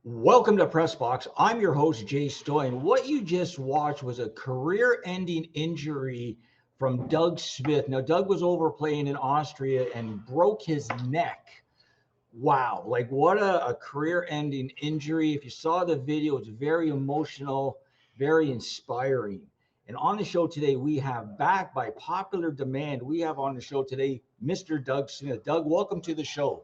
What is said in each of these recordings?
Welcome to Press Box. I'm your host, Jay Stoyan. What you just watched was a career-ending injury from Doug Smith. Now, Doug was over playing in Austria and broke his neck. Wow, like what a career-ending injury. If you saw the video, it's very emotional, very inspiring. And on the show today, we have back by popular demand, we have on the show today, Mr. Doug Smith. Doug, welcome to the show.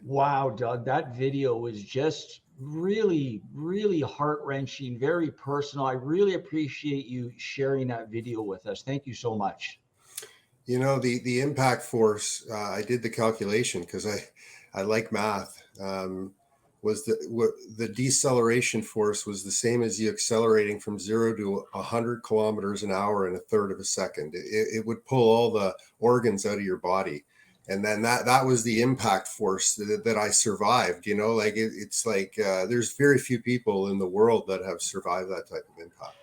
Wow, Doug, that video was just really heart wrenching, very personal. I really appreciate you sharing that video with us. Thank you so much. You know, the impact force, I did the calculation because I like math. Was the deceleration force was the same as you accelerating from 0 to 100 kilometers an hour in a third of a second. It would pull all the organs out of your body. And then that was the impact force that I survived. You know, like it's like there's very few people in the world that have survived that type of impact.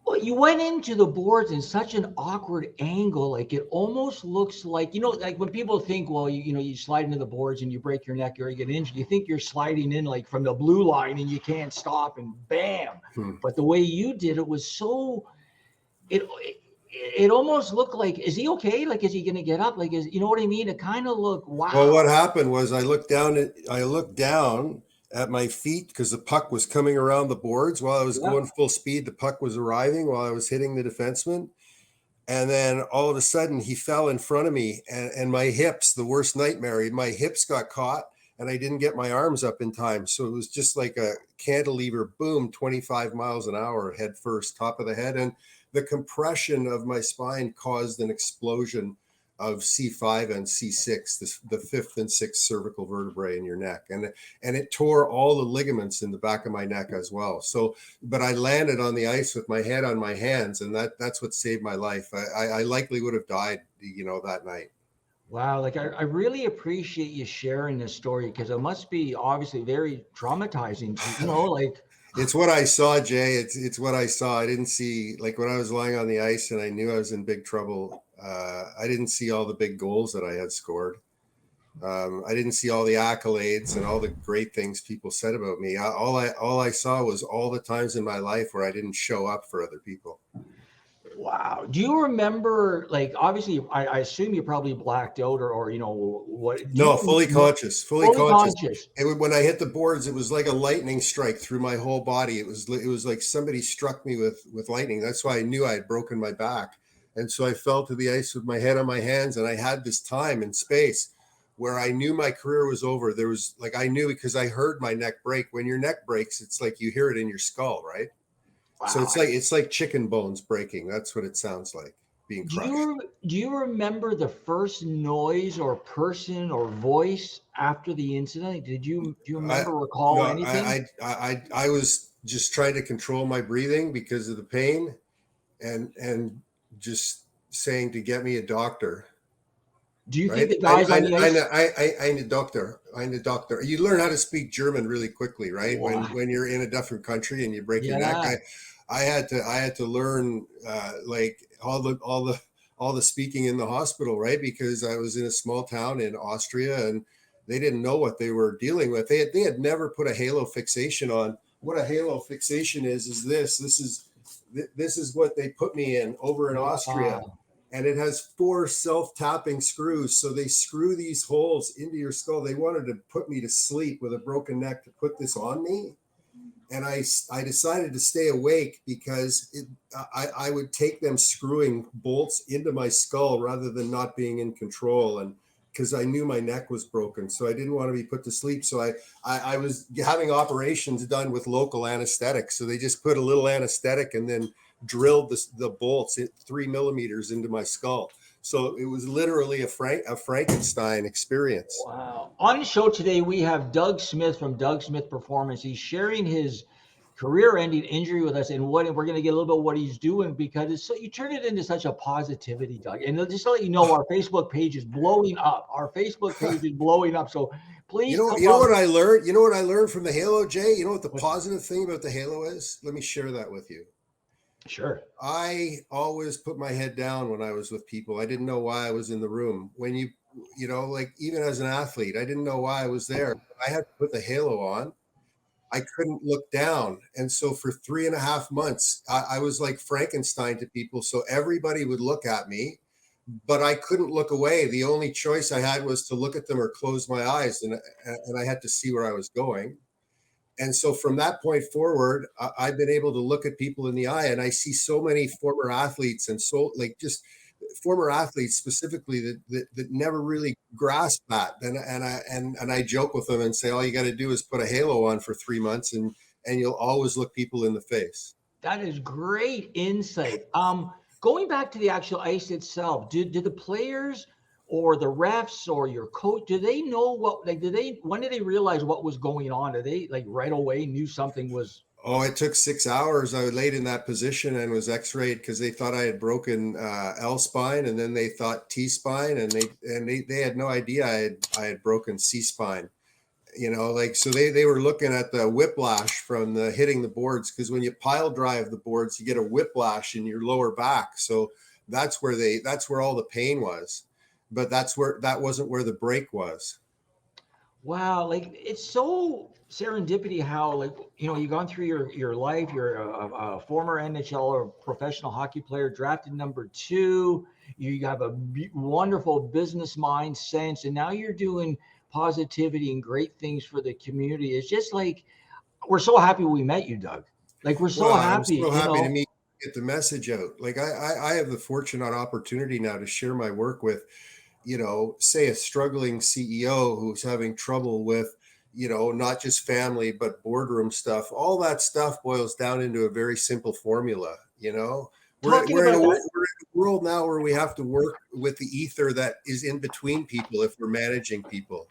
Well, you went into the boards in such an awkward angle. Like it almost looks like, like when people think, well, you slide into the boards and you break your neck or you get injured, you think you're sliding in like from the blue line and you can't stop and bam. But the way you did it was so, it almost looked like, is he okay? Like, is he going to get up? Like, you know what I mean? It kind of looked, Well, wow. what happened was I looked down at my feet because the puck was coming around the boards while I was Yeah. going full speed. The puck was arriving while I was hitting the defenseman. And then all of a sudden he fell in front of me and my hips, the worst nightmare, my hips got caught and I didn't get my arms up in time. So it was just like a cantilever, boom, 25 miles an hour, head first, top of the head. And the compression of my spine caused an explosion of C5 and C6, the fifth and sixth cervical vertebrae in your neck. And it tore all the ligaments in the back of my neck as well. So, but I landed on the ice with my head on my hands, and that's what saved my life. I likely would have died, that night. Wow, like I really appreciate you sharing this story because it must be obviously very traumatizing like It's what I saw, Jay. It's what I saw. I didn't see, like, when I was lying on the ice and I knew I was in big trouble. I didn't see all the big goals that I had scored. I didn't see all the accolades and all the great things people said about me. All I saw was all the times in my life where I didn't show up for other people. wow. Do you remember, like, obviously, I assume you probably blacked out or what, do No, you fully conscious, fully fully conscious. conscious? When I hit the boards, it was like a lightning strike through my whole body. It was like somebody struck me with lightning. That's why I knew I had broken my back. And so I fell to the ice with my head on my hands, and I had this time and space where I knew my career was over. There was like, I knew because I heard my neck break. When your neck breaks, it's like you hear it in your skull, right? So Wow. it's like chicken bones breaking. That's what it sounds like, being Do crushed. you remember the first noise or person or voice after the incident? Do you I remember no, recall anything? I was just trying to control my breathing because of the pain, and just saying to get me a doctor. Do you think Right? the guys on the ice? I'm a doctor. I'm a doctor. You learn how to speak German really quickly, right? Wow. When you're in a different country and you break your neck. Yeah. I had to learn like all the speaking in the hospital, right? Because I was in a small town in Austria and they didn't know what they were dealing with. They had never put a halo fixation on. What a halo fixation is this is what they put me in over in Austria, Wow. and it has 4 self-tapping screws. So they screw these holes into your skull. They wanted to put me to sleep with a broken neck to put this on me. And I decided to stay awake because I would take them screwing bolts into my skull rather than not being in control. And because I knew my neck was broken. So I didn't want to be put to sleep. So I was having operations done with local anesthetic. So they just put a little anesthetic and then drilled the bolts at 3 millimeters into my skull. So it was literally a Frankenstein experience. Wow. On the show today, we have Doug Smith from Doug Smith Performance. He's sharing his career-ending injury with us, and we're going to get a little bit of what he's doing because it's so you turn it into such a positivity, Doug. And just to let you know, our Facebook page is blowing up. Our Facebook page is blowing up. So please come You know up. what I learned? You know what I learned from the Halo, Jay? You know what the positive thing about the Halo is? Let me share that with you. Sure. I always put my head down when I was with people. I didn't know why I was in the room. like even as an athlete, I didn't know why I was there. I had to put the halo on. I couldn't look down. And so for 3.5 months, I was like Frankenstein to people. So everybody would look at me, but I couldn't look away. The only choice I had was to look at them or close my eyes. And I had to see where I was going. And so from that point forward, I've been able to look at people in the eye, and I see so many former athletes and so like just former athletes specifically that never really grasp that. And I joke with them and say, all you got to do is put a halo on for 3 months, and you'll always look people in the face. That is great insight. Going back to the actual ice itself, do the players or the refs or your coach, do they know when did they realize what was going on? Did they like right away knew something was? Oh, it took 6 hours. I laid in that position and was x-rayed because they thought I had broken L spine, and then they thought T spine, and they had no idea I had broken C spine. So they were looking at the whiplash from the hitting the boards, because when you pile drive the boards, you get a whiplash in your lower back. So that's where all the pain was, but that wasn't where the break was. Wow, like it's so serendipity how you've gone through your life. You're a former NHL or professional hockey player, drafted #2. You have a wonderful business mind sense, and now you're doing positivity and great things for the community. It's just like we're so happy we met you, Doug. Like we're so happy. I'm so happy to get the message out. Like I have the fortunate opportunity now to share my work with, say a struggling CEO who's having trouble with, not just family, but boardroom stuff. All that stuff boils down into a very simple formula. We're in a world now where we have to work with the ether that is in between people if we're managing people,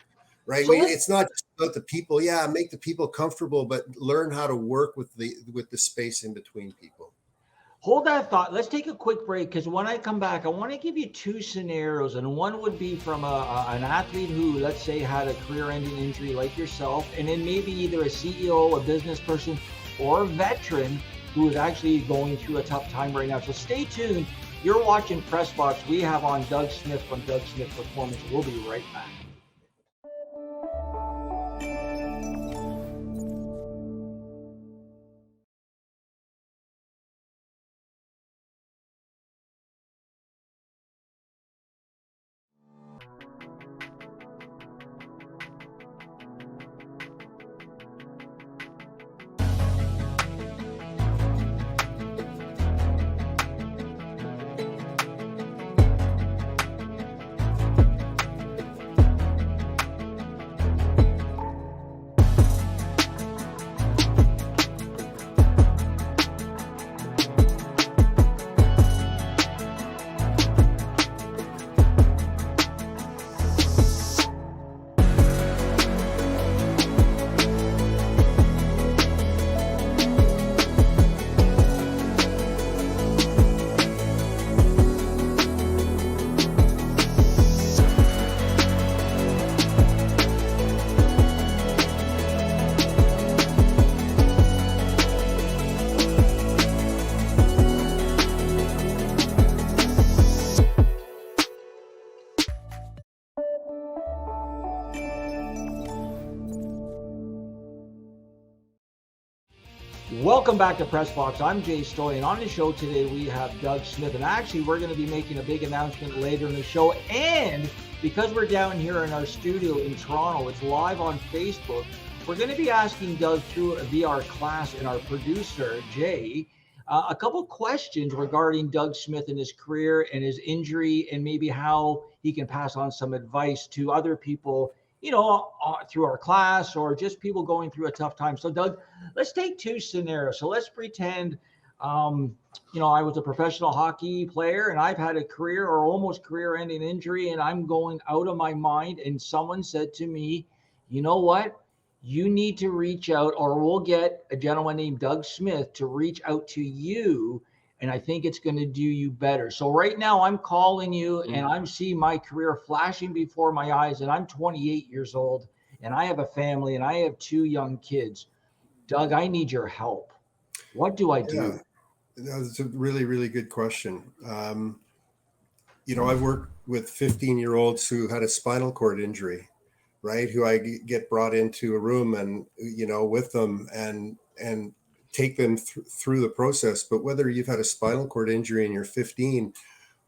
right? So it's not just about the people. Yeah, make the people comfortable, but learn how to work with the space in between people. Hold that thought. Let's take a quick break, because when I come back, I want to give you 2 scenarios. And one would be from an athlete who, let's say, had a career-ending injury like yourself, and then maybe either a CEO, a business person, or a veteran who is actually going through a tough time right now. So stay tuned. You're watching Press Box. We have on Doug Smith from Doug Smith Performance. We'll be right back. Welcome back to Press Box. I'm Jay Stoy, and on the show today we have Doug Smith. And actually, we're going to be making a big announcement later in the show. And because we're down here in our studio in Toronto, it's live on Facebook. We're going to be asking Doug via our class and our producer, Jay, a couple questions regarding Doug Smith and his career and his injury, and maybe how he can pass on some advice to other people, through our class or just people going through a tough time. So Doug, let's take 2 scenarios. So let's pretend, I was a professional hockey player and I've had a career or almost career-ending injury, and I'm going out of my mind. And someone said to me, you know what? You need to reach out, or we'll get a gentleman named Doug Smith to reach out to you. And I think it's going to do you better. So right now I'm calling you and I'm seeing my career flashing before my eyes, and I'm 28 years old and I have a family and I have 2 young kids. Doug, I need your help. What do I do? Yeah, that's a really, really good question. I've worked with 15-year-olds who had a spinal cord injury, right? Who I get brought into a room and, with them and take them through the process. But whether you've had a spinal cord injury and you're 15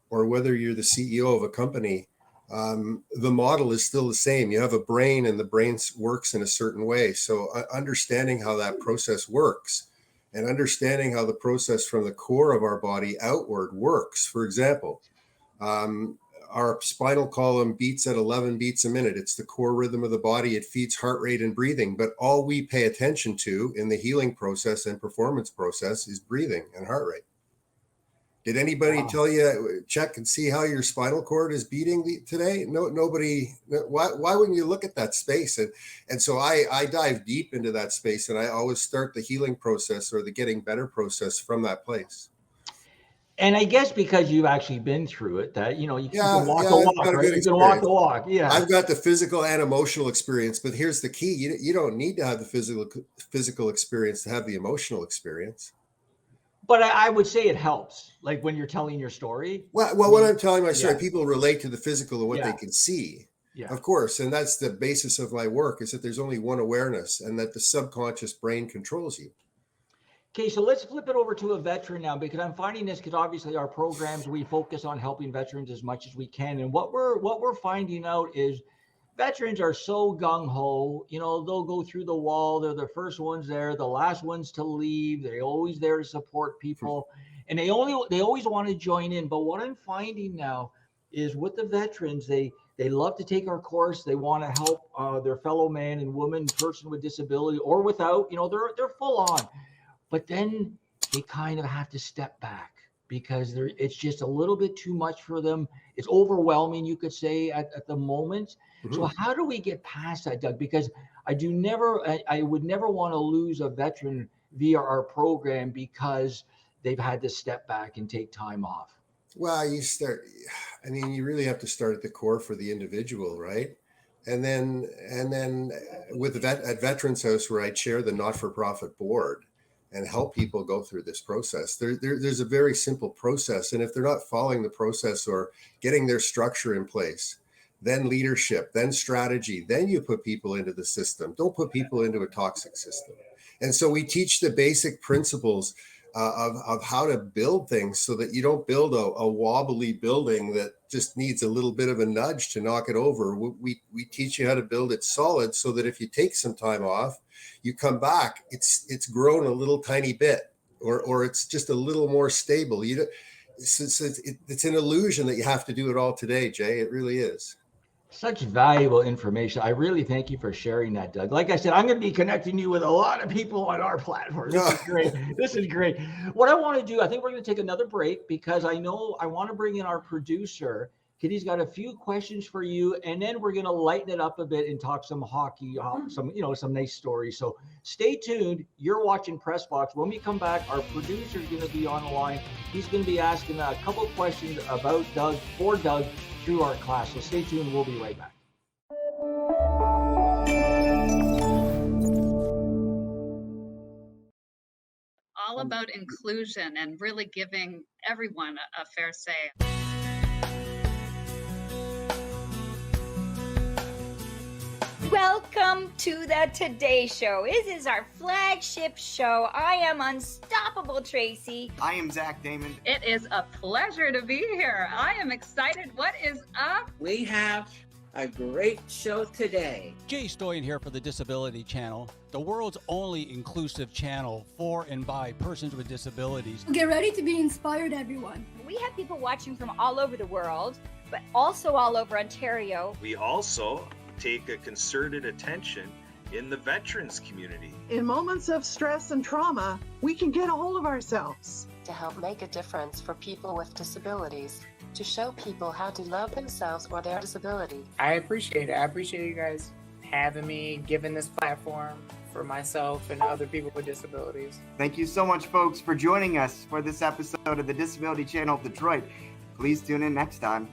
or whether you're the CEO of a company, the model is still the same. You have a brain and the brain works in a certain way. So understanding how that process works and understanding how the process from the core of our body outward works. For example, our spinal column beats at 11 beats a minute. It's the core rhythm of the body. It feeds heart rate and breathing. But all we pay attention to in the healing process and performance process is breathing and heart rate. Did anybody tell you, check and see how your spinal cord is beating today? No, nobody. Why wouldn't you look at that space? And so I dive deep into that space, and I always start the healing process or the getting better process from that place. And I guess because you've actually been through it, that, you can walk the I've walk, got a right? good You can walk the walk. experience. Yeah. I've got the physical and emotional experience, but here's the key. You don't need to have the physical experience to have the emotional experience. But I would say it helps, like when you're telling your story. Well, when I'm telling my story, Yeah. people relate to the physical and what Yeah. they can see. Yeah. Of course. And that's the basis of my work, is that there's only one awareness and that the subconscious brain controls you. Okay, so let's flip it over to a veteran now, because I'm finding this, because obviously our programs, we focus on helping veterans as much as we can. And what we're finding out is veterans are so gung-ho, they'll go through the wall. They're the first ones there, the last ones to leave. They're always there to support people. And they always want to join in. But what I'm finding now is with the veterans, they love to take our course. They want to help their fellow man and woman, person with disability or without, they're full on. But then they kind of have to step back because it's just a little bit too much for them. It's overwhelming, you could say, at the moment. Mm-hmm. So how do we get past that, Doug? Because I would never want to lose a veteran via our program because they've had to step back and take time off. Well, you really have to start at the core for the individual, right? And then with at Veterans House, where I chair the not-for-profit board and help people go through this process, there's a very simple process. And if they're not following the process or getting their structure in place, then leadership, then strategy, then you put people into the system. Don't put people into a toxic system. And so we teach the basic principles of how to build things so that you don't build a wobbly building that just needs a little bit of a nudge to knock it over. We teach you how to build it solid so that if you take some time off, you come back, it's grown a little tiny bit, or it's just a little more stable. It's an illusion that you have to do it all today, Jay. It really is. Such valuable information. I really thank you for sharing that, Doug. Like I said, I'm going to be connecting you with a lot of people on our platform. This is great. This is great. What I want to do, I think we're going to take another break because I know I want to bring in our producer. Kitty's got a few questions for you, and then we're going to lighten it up a bit and talk some hockey, some nice stories. So stay tuned. You're watching Press Box. When we come back, our producer is going to be on the line. He's going to be asking a couple of questions about Doug, for Doug, through our class. So stay tuned. We'll be right back. All about inclusion and really giving everyone a fair say. Welcome to the Today Show. This is our flagship show. I am Unstoppable Tracy. I am Zach Damon. It is a pleasure to be here. I am excited. What is up? We have a great show today. Jay Stoyan here for the Disability Channel, the world's only inclusive channel for and by persons with disabilities. Get ready to be inspired, everyone. We have people watching from all over the world, but also all over Ontario. We also take a concerted attention in the veterans community. In moments of stress and trauma, we can get a hold of ourselves. To help make a difference for people with disabilities, to show people how to love themselves or their disability. I appreciate it. I appreciate you guys having me, giving this platform for myself and other people with disabilities. Thank you so much, folks, for joining us for this episode of the Disability Channel of Detroit. Please tune in next time.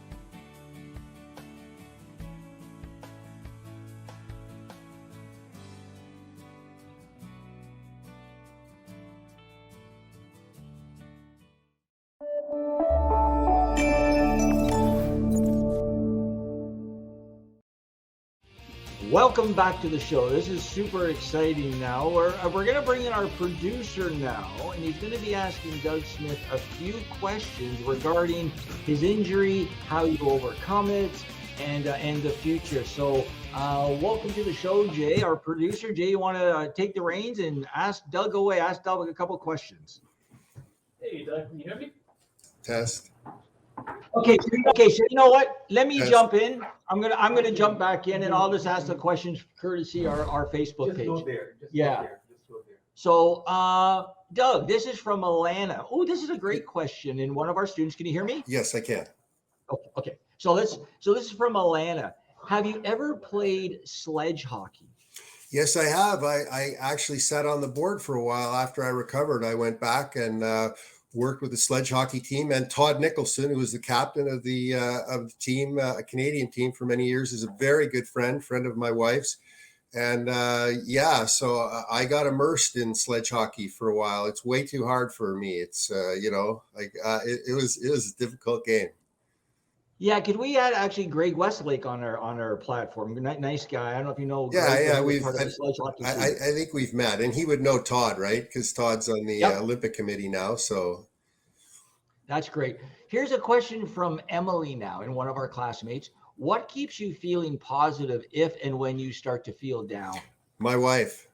Welcome back to the show. This is super exciting now. We're going to bring in our producer now, and he's going to be asking Doug Smith a few questions regarding his injury, how you overcome it, and the future. So welcome to the show, Jay. Our producer, Jay, you want to take the reins and ask Doug away? Ask Doug a couple questions. Hey, Doug, can you hear me? Test. Okay, so you know what? Let me jump in. I'm gonna jump back in, and I'll just ask the questions courtesy our Facebook page. Go there. Yeah. Just go there. So, Doug, this is from Alana. Oh, this is a great question. And one of our students, can you hear me? Yes, I can. Okay. So this is from Alana. Have you ever played sledge hockey? Yes, I have. I actually sat on the board for a while after I recovered. I went back and worked with the sledge hockey team, and Todd Nicholson, who was the captain of the team, a Canadian team for many years, is a very good friend of my wife's. And so I got immersed in sledge hockey for a while. It's way too hard for me. It's it was a difficult game. Yeah, could we add actually Greg Westlake on our platform? Nice guy. I don't know if you know. Yeah, Greg, I think we've met, and he would know Todd, right? Because Todd's on the Olympic committee now. So that's great. Here's a question from Emily now, and one of our classmates. What keeps you feeling positive if and when you start to feel down? My wife.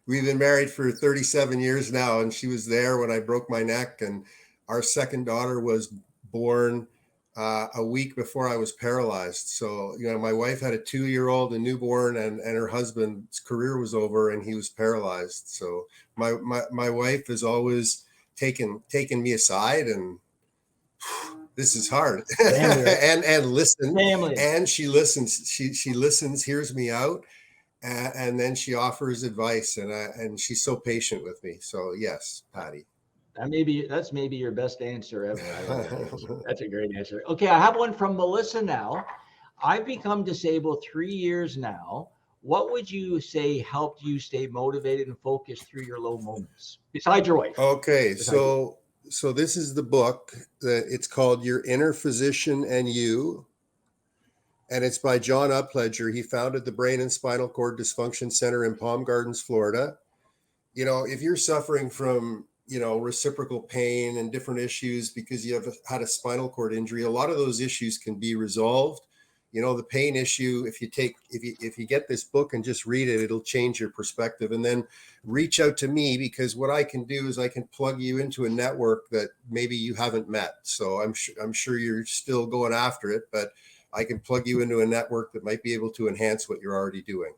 We've been married for 37 years now, and she was there when I broke my neck, and our second daughter was born a week before I was paralyzed. So, my wife had a 2-year-old, a newborn, and her husband's career was over and he was paralyzed. So my wife has always taken me aside, and this is hard. and listen. Family. And she listens. She listens, hears me out, and then she offers advice, and she's so patient with me. So yes, Patty. That's maybe your best answer ever. That's a great answer. Okay, I have one from Melissa now. I've become disabled 3 years now. What would you say helped you stay motivated and focused through your low moments, besides your wife? Okay, so this is the book that it's called Your Inner Physician and You, and it's by John Upledger. He founded the Brain and Spinal Cord Dysfunction Center in Palm Gardens, Florida. If you're suffering from reciprocal pain and different issues because you have had a spinal cord injury, a lot of those issues can be resolved. The pain issue, if you get this book and just read it, it'll change your perspective. And then reach out to me, because what I can do is I can plug you into a network that maybe you haven't met. So I'm sure you're still going after it, but I can plug you into a network that might be able to enhance what you're already doing.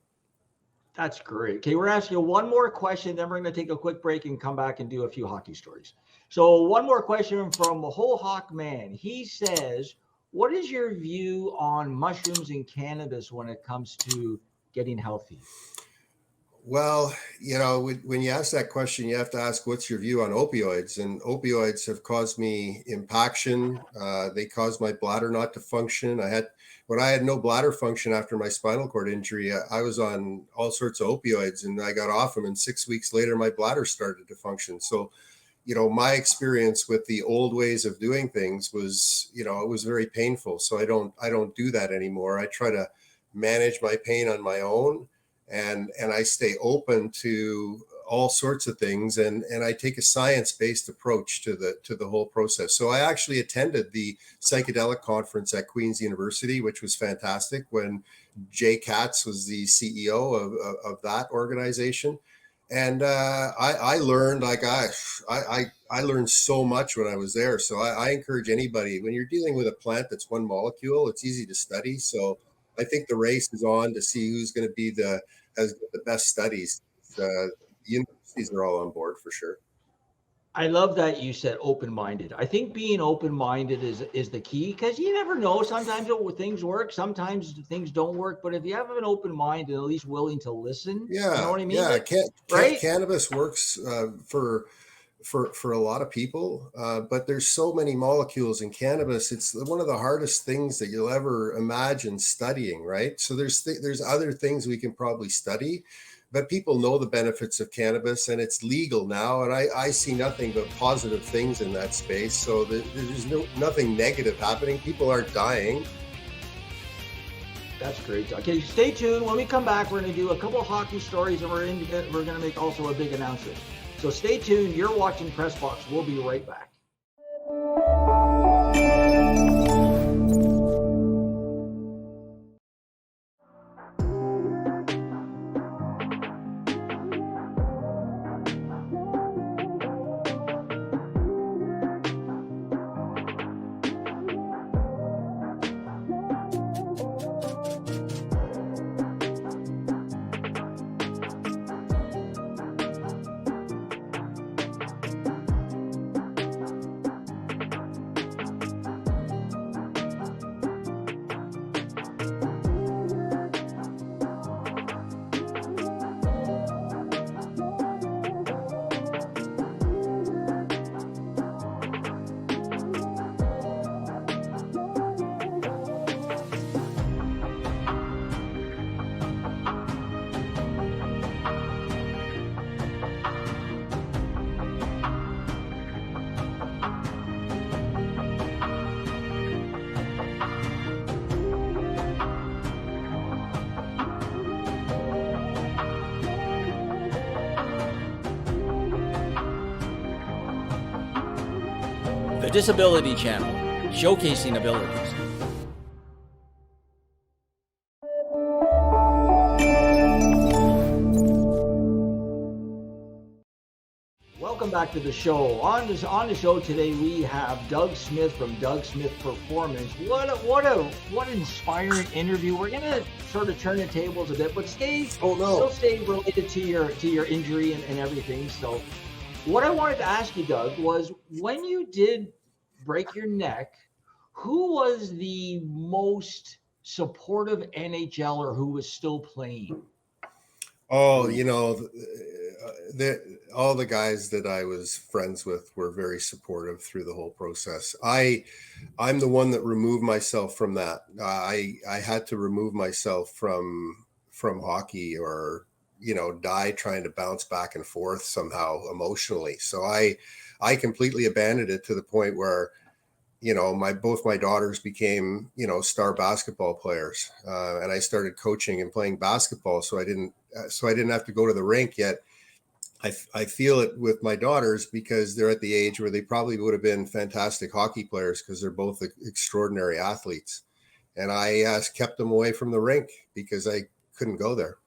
That's great. Okay, we're asking you one more question, then we're going to take a quick break and come back and do a few hockey stories. So one more question from the Whole Hawk Man. He says, what is your view on mushrooms and cannabis when it comes to getting healthy? Well, when you ask that question, you have to ask, what's your view on opioids? And opioids have caused me impaction. They caused my bladder not to function. When I had no bladder function after my spinal cord injury, I was on all sorts of opioids, and I got off them. And 6 weeks later, my bladder started to function. So, my experience with the old ways of doing things was, it was very painful. So I don't do that anymore. I try to manage my pain on my own. And I stay open to all sorts of things, and I take a science-based approach to the whole process. So I actually attended the psychedelic conference at Queen's University, which was fantastic, when Jay Katz was the CEO of that organization. And I learned I learned so much when I was there. So I encourage anybody, when you're dealing with a plant that's one molecule, it's easy to study. So I think the race is on to see who's going to be the best studies. The universities are all on board for sure. I love that you said open-minded. I think being open-minded is the key, because you never know. Sometimes things work, sometimes things don't work. But if you have an open mind and at least willing to listen, you know what I mean? Yeah, right? Cannabis works for a lot of people, but there's so many molecules in cannabis. It's one of the hardest things that you'll ever imagine studying, right? So there's other things we can probably study, but people know the benefits of cannabis, and it's legal now. And I see nothing but positive things in that space. So there's nothing negative happening. People aren't dying. That's great. Okay, stay tuned. When we come back, we're going to do a couple of hockey stories, and we're going to make also a big announcement. So stay tuned. You're watching Press Box. We'll be right back. The Disability Channel, showcasing abilities. Welcome back to the show. On the show today, we have Doug Smith from Doug Smith Performance. What an inspiring interview. We're gonna sort of turn the tables a bit, but still stay related to your injury and everything. So, what I wanted to ask you, Doug, was when you did break your neck, who was the most supportive NHLer who was still playing? Oh, all the guys that I was friends with were very supportive through the whole process. I'm the one that removed myself from that. I had to remove myself from hockey, or die trying to bounce back and forth somehow emotionally. So I completely abandoned it to the point where, both my daughters became, star basketball players, and I started coaching and playing basketball. So I didn't have to go to the rink yet. I feel it with my daughters because they're at the age where they probably would have been fantastic hockey players because they're both extraordinary athletes. And I kept them away from the rink because I couldn't go there.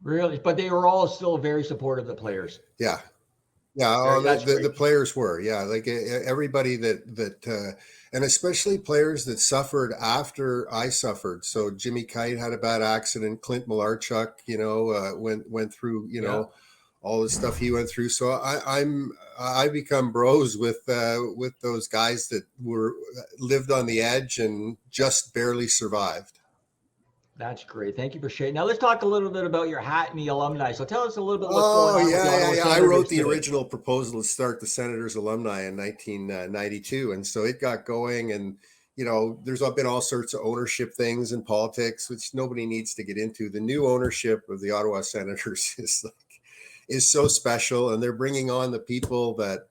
Really? But they were all still very supportive of the players. Yeah. Yeah. The players were. Yeah. Like everybody that and especially players that suffered after I suffered. So Jimmy Kite had a bad accident. Clint Malarchuk, went through, all the stuff he went through. So I become bros with those guys that lived on the edge and just barely survived. That's great. Thank you for sharing. Now let's talk a little bit about your hat and the alumni. So tell us a little bit what's going on. Yeah. I wrote the original proposal to start the Senators alumni in 1992. And so it got going, and, there's been all sorts of ownership things in politics, which nobody needs to get into. The new ownership of the Ottawa Senators is so special, and they're bringing on the people that,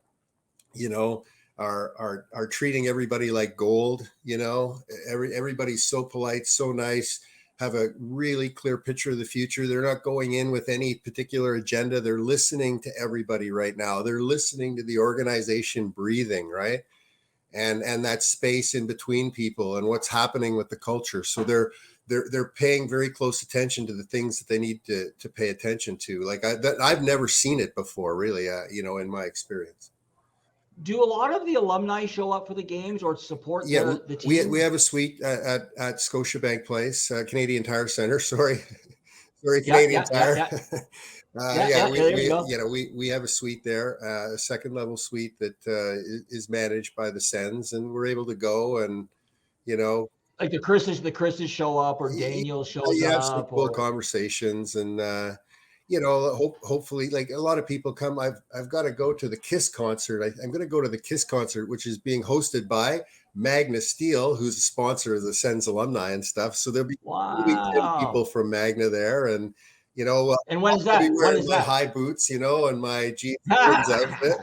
are treating everybody like gold. Everybody's so polite, so nice, have a really clear picture of the future. They're not going in with any particular agenda. They're listening to everybody right now. They're listening to the organization breathing, right? And that space in between people and what's happening with the culture. So they're paying very close attention to the things that they need to pay attention to. Like I've never seen it before, really, in my experience. Do a lot of the alumni show up for the games or support the team? We have a suite at Scotiabank Place, Canadian Tire Center. Sorry, Canadian Tire. We have a suite there, a second level suite that is managed by the Sens, and we're able to go and, like the Chris's show up, or Daniel shows up. You have some cool conversations, and hopefully, like a lot of people come. I've got to go to the KISS concert. I'm going to go to the KISS concert, which is being hosted by Magna Steel, who's a sponsor of the Sens alumni and stuff. So there'll be 10 people from Magna there, and and when is that? When is that? High boots, and my jeans outfit.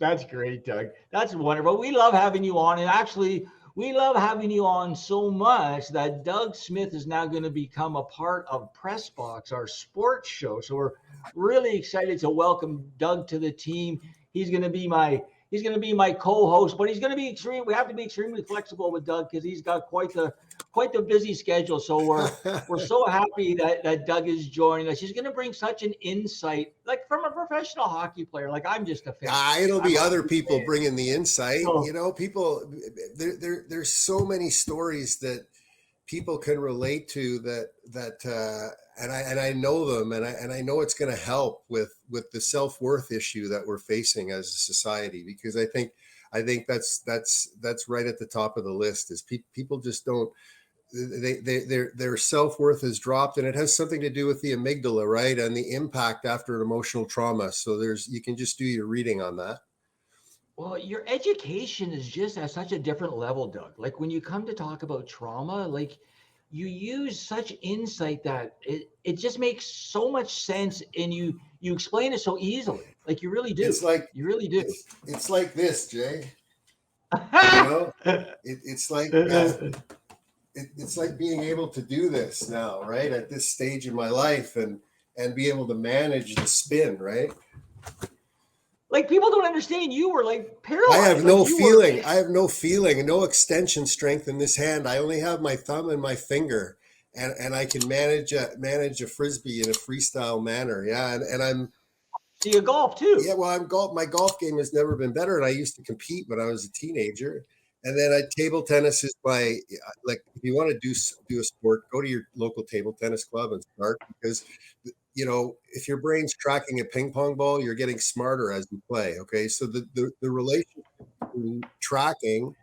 That's great, Doug. That's wonderful. We love having you on, and actually, we love having you on so much that Doug Smith is now going to become a part of Press Box, our sports show. So we're really excited to welcome Doug to the team. He's going to be my co-host, but he's going to be we have to be extremely flexible with Doug because he's got quite the busy schedule. So we're so happy that Doug is joining us. He's going to bring such an insight, like from a professional hockey player. Like I'm just a fan. It'll be other people bringing the insight. People. There's so many stories that people can relate to and I know them, and I know it's going to help with the self-worth issue that we're facing as a society, because I think that's right at the top of the list is people just don't, their self-worth has dropped, and it has something to do with the amygdala, right? And the impact after an emotional trauma. So you can just do your reading on that. Well, your education is just at such a different level, Doug. Like when you come to talk about trauma, like you use such insight that it just makes so much sense, and you explain it so easily. Like you really do. It's like you really do. It's like this, Jay. It's like it's like being able to do this now, right? At this stage in my life, and be able to manage the spin, right? Like people don't understand. You were like paralyzed. I have no feeling. I have no feeling, no extension strength in this hand. I only have my thumb and my finger, and I can manage a frisbee in a freestyle manner. Yeah, and I'm. So you golf too? Yeah, well, my golf game has never been better, and I used to compete when I was a teenager. And then table tennis is like if you want to do a sport, go to your local table tennis club and start, because if your brain's tracking a ping pong ball, you're getting smarter as you play. Okay, so the relationship between tracking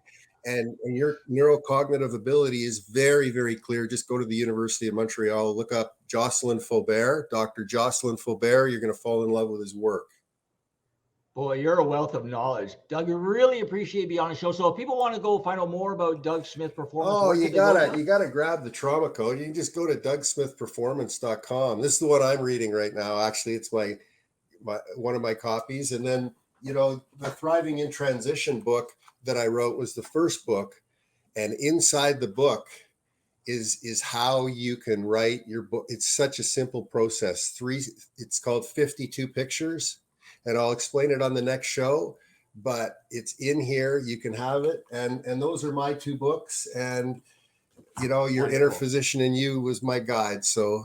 and your neurocognitive ability is very, very clear. Just go to the University of Montreal, look up Jocelyn Faubert, Dr. Jocelyn Faubert. You're going to fall in love with his work. Boy, you're a wealth of knowledge, Doug. I really appreciate being on the show. So if people want to go find out more about Doug Smith Performance, you gotta grab the trauma code. You can just go to DougSmithPerformance.com. This is the one I'm reading right now. Actually, it's my one of my copies. And then the Thriving in Transition book that I wrote was the first book, and inside the book is how you can write your book. It's such a simple process. It's called 52 Pictures. And I'll explain it on the next show, but it's in here. You can have it. And those are my two books. And, your inner physician in you was my guide. So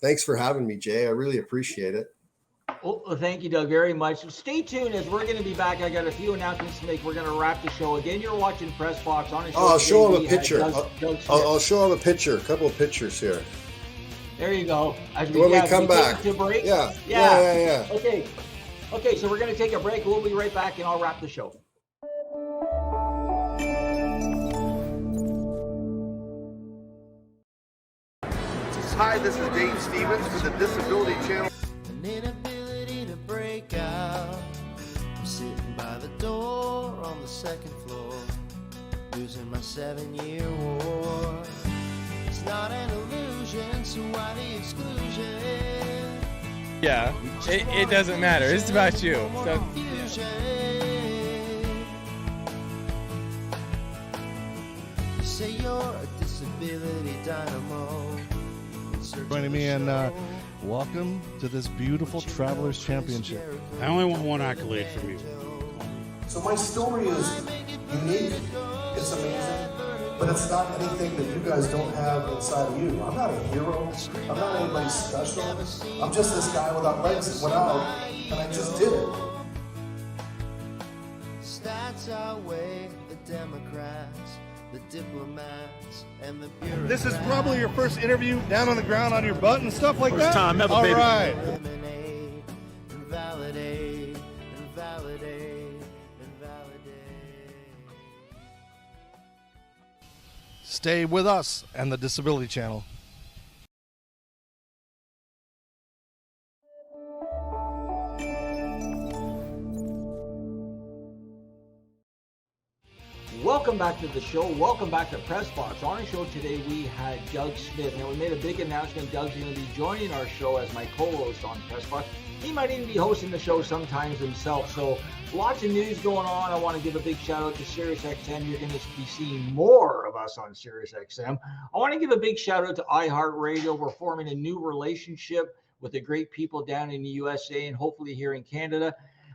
thanks for having me, Jay. I really appreciate it. Well, thank you, Doug, very much. Stay tuned as we're going to be back. I got a few announcements to make. We're going to wrap the show. Again, you're watching Press Box on a show. I'll show him a picture. Doug I'll show him a picture, a couple of pictures here. There you go. When we come back. To break? Yeah. Okay, so we're going to take a break. We'll be right back, and I'll wrap the show. Hi, this is Dave Stevens for the Disability Channel. An inability to break out. I'm sitting by the door on the second floor, losing my 7-year war. It's not an illusion, so why the exclusion? Yeah, it doesn't matter. It's about you. You say you're a disability dynamo. Joining me, and welcome to this beautiful Travelers Championship. I only want one accolade from you. So my story is unique, it's amazing, but it's not anything that you guys don't have inside of you. I'm not a hero, I'm not anybody special, I'm just this guy without legs that went out, and I just did it. Stats outweigh the Democrats, the diplomats, and the bureaucrats. This is probably your first interview down on the ground on your butt and stuff like first that? Time ever, all baby. Right. Eliminate and validate and validate and validate. Stay with us and the Disability Channel. Welcome welcome back to the show. Welcome back to Press Box. On our show today, we had Doug Smith. Now, we made a big announcement. Doug's going to be joining our show as my co-host on Press Box. He might even be hosting the show sometimes himself. So lots of news going on. I want to give a big shout out to SiriusXM. You're going to be seeing more of us on SiriusXM. I want to give a big shout out to iHeartRadio. We're forming a new relationship with the great people down in the USA and hopefully here in Canada.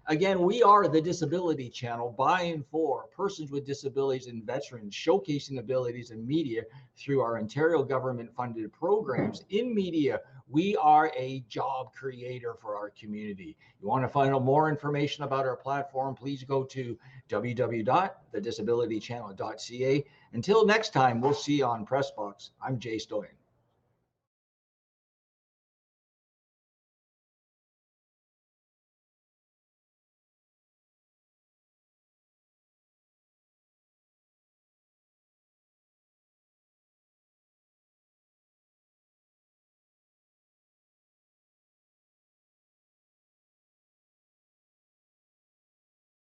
Again, we are the Disability Channel by and for persons with disabilities and veterans, showcasing abilities in media through our Ontario government-funded programs. In media, we are a job creator for our community. You want to find out more information about our platform, please go to www.thedisabilitychannel.ca. Until next time, we'll see you on Press Box. I'm Jay Stoyan.